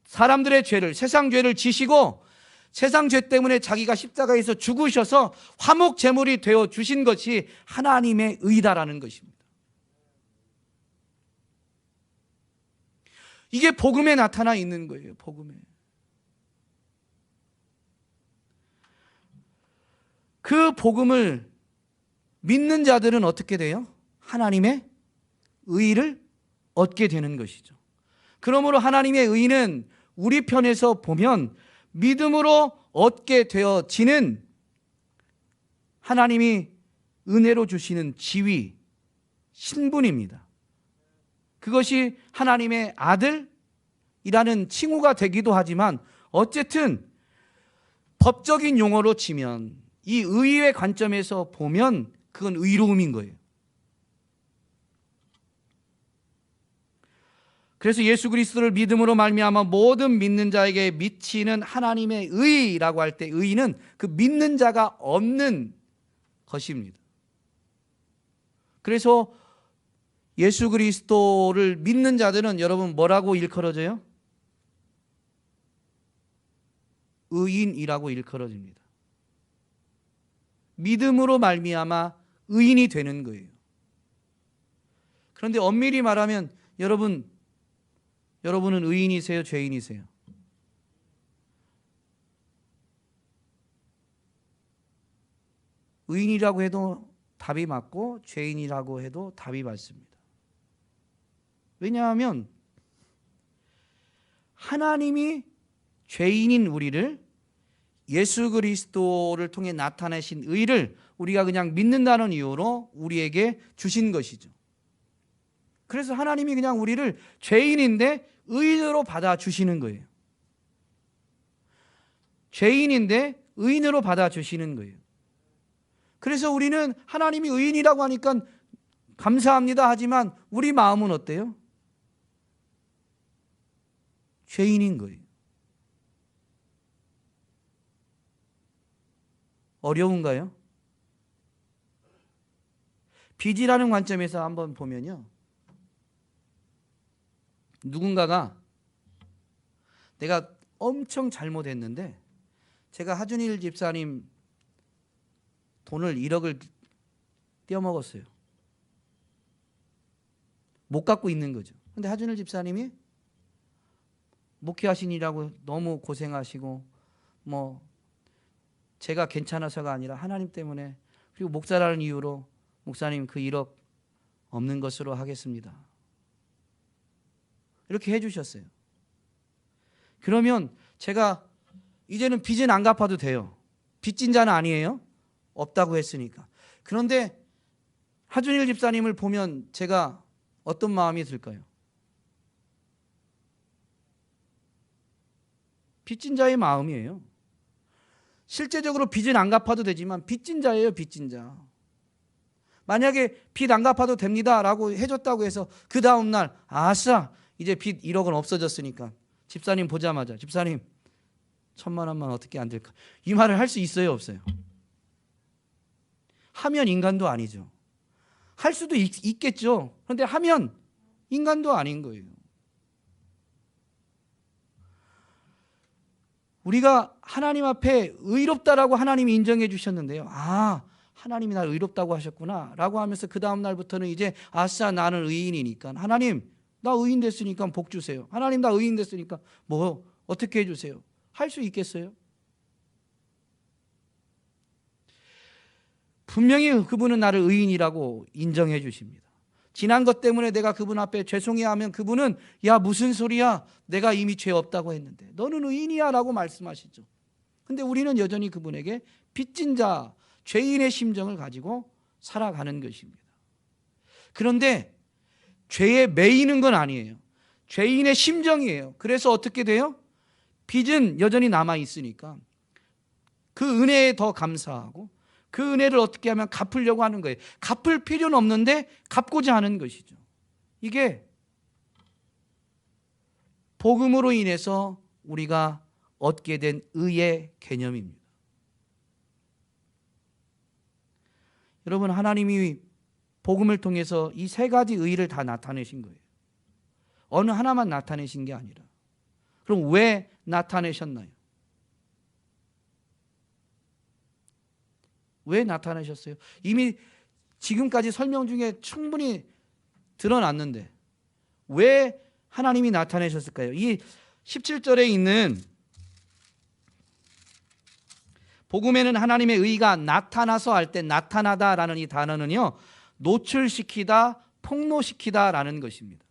사람들의 죄를, 세상 죄를 지시고 세상 죄 때문에 자기가 십자가에서 죽으셔서 화목제물이 되어 주신 것이 하나님의 의다라는 것입니다. 이게 복음에 나타나 있는 거예요. 복음에. 그 복음을 믿는 자들은 어떻게 돼요? 하나님의 의를 얻게 되는 것이죠. 그러므로 하나님의 의는 우리 편에서 보면 믿음으로 얻게 되어지는 하나님이 은혜로 주시는 지위, 신분입니다. 그것이 하나님의 아들이라는 칭호가 되기도 하지만 어쨌든 법적인 용어로 치면 이 의의 관점에서 보면 그건 의로움인 거예요. 그래서 예수 그리스도를 믿음으로 말미암아 모든 믿는 자에게 미치는 하나님의 의라고 할 때 의는 그 믿는 자가 얻는 것입니다. 그래서 예수 그리스도를 믿는 자들은 여러분 뭐라고 일컬어져요? 의인이라고 일컬어집니다. 믿음으로 말미암아 의인이 되는 거예요. 그런데 엄밀히 말하면 여러분은 의인이세요? 죄인이세요? 의인이라고 해도 답이 맞고 죄인이라고 해도 답이 맞습니다. 왜냐하면 하나님이 죄인인 우리를 예수 그리스도를 통해 나타내신 의를 우리가 그냥 믿는다는 이유로 우리에게 주신 것이죠. 그래서 하나님이 그냥 우리를 죄인인데 의인으로 받아주시는 거예요. 죄인인데 의인으로 받아주시는 거예요. 그래서 우리는 하나님이 의인이라고 하니까 감사합니다 하지만 우리 마음은 어때요? 죄인인 거예요. 어려운가요? 빚이라는 관점에서 한번 보면요, 누군가가 내가 엄청 잘못했는데 제가 하준일 집사님 돈을 1억을 떼어먹었어요. 못 갖고 있는 거죠. 근데 하준일 집사님이 목회하시느라고 너무 고생하시고 제가 괜찮아서가 아니라 하나님 때문에, 그리고 목사라는 이유로 목사님 그 1억 없는 것으로 하겠습니다, 이렇게 해주셨어요. 그러면 제가 이제는 빚은 안 갚아도 돼요. 빚진 자는 아니에요. 없다고 했으니까. 그런데 하준일 집사님을 보면 제가 어떤 마음이 들까요? 빚진 자의 마음이에요. 실제적으로 빚은 안 갚아도 되지만 빚진 자예요. 빚진 자. 만약에 빚 안 갚아도 됩니다 라고 해줬다고 해서 그 다음날 아싸 이제 빚 1억은 없어졌으니까 집사님 보자마자 집사님 1,000만 원만 어떻게 안 될까, 이 말을 할 수 있어요? 없어요? 하면 인간도 아니죠. 할 수도 있겠죠. 그런데 하면 인간도 아닌 거예요. 우리가 하나님 앞에 의롭다라고 하나님이 인정해 주셨는데요, 아, 하나님이 나를 의롭다고 하셨구나 라고 하면서 그 다음 날부터는 이제 아싸 나는 의인이니까 하나님 나 의인 됐으니까 복 주세요, 하나님 나 의인 됐으니까 뭐 어떻게 해주세요, 할 수 있겠어요? 분명히 그분은 나를 의인이라고 인정해 주십니다. 지난 것 때문에 내가 그분 앞에 죄송해 하면 그분은 야 무슨 소리야, 내가 이미 죄 없다고 했는데 너는 의인이야 라고 말씀하시죠. 근데 우리는 여전히 그분에게 빚진 자, 죄인의 심정을 가지고 살아가는 것입니다. 그런데 죄에 매이는 건 아니에요. 죄인의 심정이에요. 그래서 어떻게 돼요? 빚은 여전히 남아있으니까 그 은혜에 더 감사하고 그 은혜를 어떻게 하면 갚으려고 하는 거예요. 갚을 필요는 없는데 갚고자 하는 것이죠. 이게 복음으로 인해서 우리가 얻게 된 의의 개념입니다. 여러분, 하나님이 복음을 통해서 이 세 가지 의를 다 나타내신 거예요. 어느 하나만 나타내신 게 아니라. 그럼 왜 나타내셨나요? 왜 나타내셨어요? 이미 지금까지 설명 중에 충분히 드러났는데 왜 하나님이 나타내셨을까요? 이 17절에 있는 복음에는 하나님의 의가 나타나서 할 때 나타나다라는 이 단어는요, 노출시키다, 폭로시키다라는 것입니다.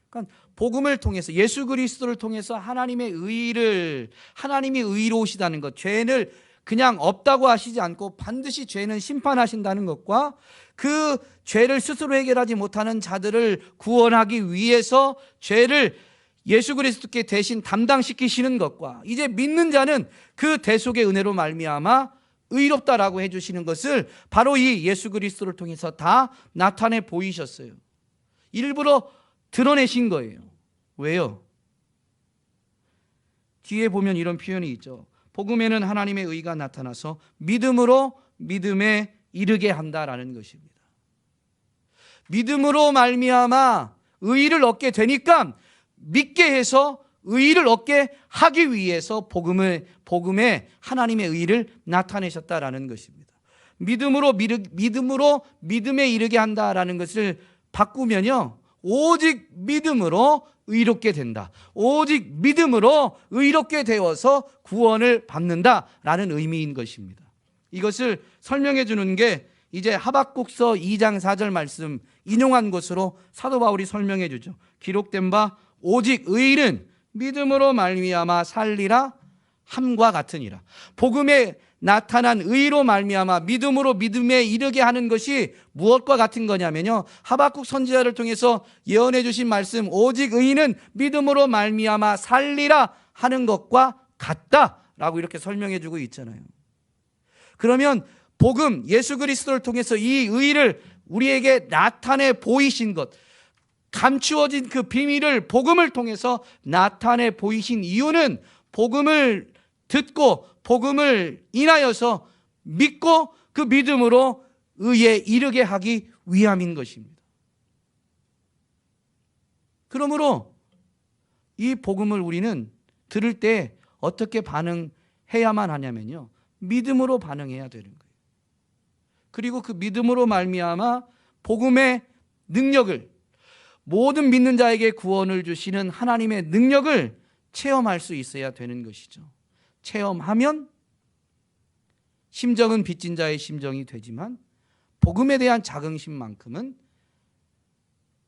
그러니까 복음을 통해서, 예수 그리스도를 통해서 하나님의 의를, 하나님이 의로우시다는 것, 죄를 그냥 없다고 하시지 않고 반드시 죄는 심판하신다는 것과 그 죄를 스스로 해결하지 못하는 자들을 구원하기 위해서 죄를 예수 그리스도께 대신 담당시키시는 것과 이제 믿는 자는 그 대속의 은혜로 말미암아 의롭다라고 해주시는 것을 바로 이 예수 그리스도를 통해서 다 나타내 보이셨어요. 일부러 드러내신 거예요. 왜요? 뒤에 보면 이런 표현이 있죠. 복음에는 하나님의 의가 나타나서 믿음으로 믿음에 이르게 한다라는 것입니다. 믿음으로 말미암아 의를 얻게 되니까 믿게 해서 의를 얻게 하기 위해서 복음에 하나님의 의를 나타내셨다라는 것입니다. 믿음으로 믿음에 이르게 한다라는 것을 바꾸면요, 오직 믿음으로 의롭게 된다. 오직 믿음으로 의롭게 되어서 구원을 받는다라는 의미인 것입니다. 이것을 설명해 주는 게 이제 하박국서 2장 4절 말씀 인용한 것으로 사도 바울이 설명해 주죠. 기록된 바 오직 의인은 믿음으로 말미암아 살리라 함과 같으니라. 복음에 나타난 의로 말미암아 믿음으로 믿음에 이르게 하는 것이 무엇과 같은 거냐면요, 하박국 선지자를 통해서 예언해 주신 말씀, 오직 의인은 믿음으로 말미암아 살리라 하는 것과 같다라고 이렇게 설명해 주고 있잖아요. 그러면 복음, 예수 그리스도를 통해서 이 의를 우리에게 나타내 보이신 것, 감추어진 그 비밀을 복음을 통해서 나타내 보이신 이유는 복음을 듣고 복음을 인하여서 믿고 그 믿음으로 의에 이르게 하기 위함인 것입니다. 그러므로 이 복음을 우리는 들을 때 어떻게 반응해야만 하냐면요, 믿음으로 반응해야 되는 거예요. 그리고 그 믿음으로 말미암아 복음의 능력을, 모든 믿는 자에게 구원을 주시는 하나님의 능력을 체험할 수 있어야 되는 것이죠. 체험하면 심정은 빚진 자의 심정이 되지만 복음에 대한 자긍심만큼은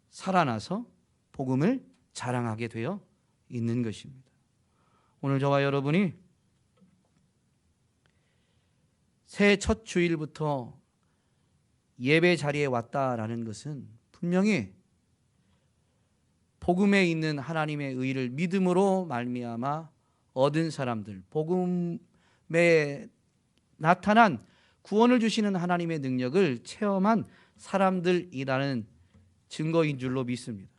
살아나서 복음을 자랑하게 되어 있는 것입니다. 오늘 저와 여러분이 새해 첫 주일부터 예배 자리에 왔다라는 것은 분명히 복음에 있는 하나님의 의를 믿음으로 말미암아 얻은 사람들, 복음에 나타난 구원을 주시는 하나님의 능력을 체험한 사람들이라는 증거인 줄로 믿습니다.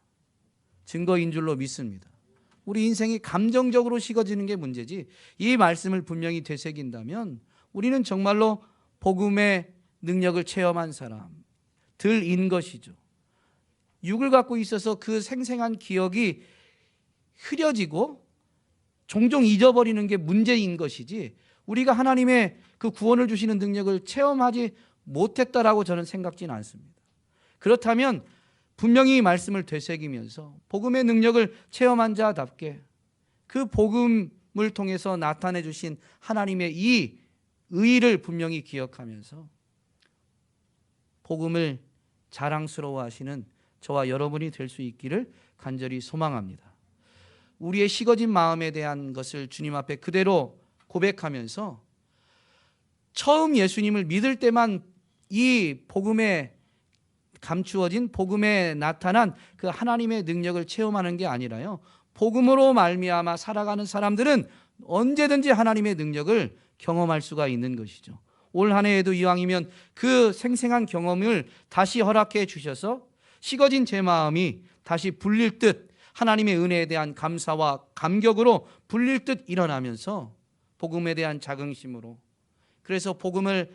증거인 줄로 믿습니다. 우리 인생이 감정적으로 식어지는 게 문제지, 이 말씀을 분명히 되새긴다면 우리는 정말로 복음의 능력을 체험한 사람들인 것이죠. 육을 갖고 있어서 그 생생한 기억이 흐려지고 종종 잊어버리는 게 문제인 것이지, 우리가 하나님의 그 구원을 주시는 능력을 체험하지 못했다라고 저는 생각지는 않습니다. 그렇다면 분명히 이 말씀을 되새기면서 복음의 능력을 체험한 자답게 그 복음을 통해서 나타내 주신 하나님의 이 의를 분명히 기억하면서 복음을 자랑스러워하시는 저와 여러분이 될 수 있기를 간절히 소망합니다. 우리의 식어진 마음에 대한 것을 주님 앞에 그대로 고백하면서 처음 예수님을 믿을 때만 이 복음에 감추어진, 복음에 나타난 그 하나님의 능력을 체험하는 게 아니라요, 복음으로 말미암아 살아가는 사람들은 언제든지 하나님의 능력을 경험할 수가 있는 것이죠. 올 한 해에도 이왕이면 그 생생한 경험을 다시 허락해 주셔서 식어진 제 마음이 다시 불릴 듯 하나님의 은혜에 대한 감사와 감격으로 불릴 듯 일어나면서 복음에 대한 자긍심으로, 그래서 복음을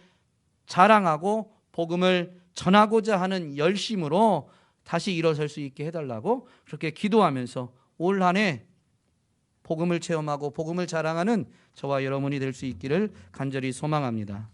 자랑하고 복음을 전하고자 하는 열심으로 다시 일어설 수 있게 해달라고 그렇게 기도하면서 올 한 해 복음을 체험하고 복음을 자랑하는 저와 여러분이 될 수 있기를 간절히 소망합니다.